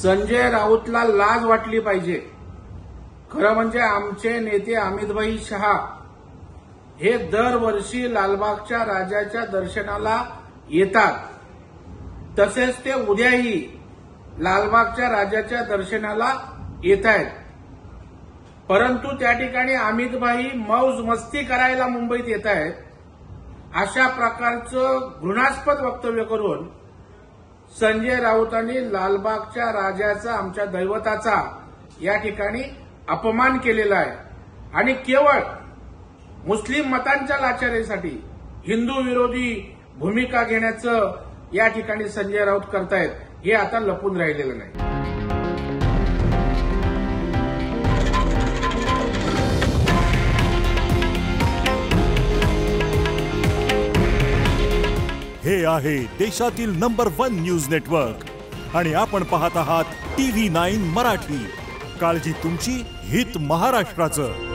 संजय राऊतला लाज वाटली पाहिजे। खरं म्हणजे आमचे नेते अमितभाई शहा हे दरवर्षी लालबागच्या राजाच्या दर्शनाला येतात, तसेच ते उद्याही लालबागच्या राजाच्या दर्शनाला येत आहेत। परंतु त्या ठिकाणी अमितभाई मौज मस्ती करायला मुंबईत येत आहेत, अशा प्रकारचं घृणास्पद वक्तव्य करून संजय राऊतांनी लालबागच्या राजाचा, आमच्या दैवताचा या ठिकाणी अपमान केलेला आहे आणि केवळ मुस्लिम मतांच्या लाचारीसाठी हिंदू विरोधी भूमिका घेण्याचं या ठिकाणी संजय राऊत करतायत, हे आता लपून राहिलेलं नाही। हे आहे देशातील नंबर 1 न्यूज नेटवर्क आणि आपण पाहत आहात TV9 मराठी। काळजी तुमची, हित महाराष्ट्राचं।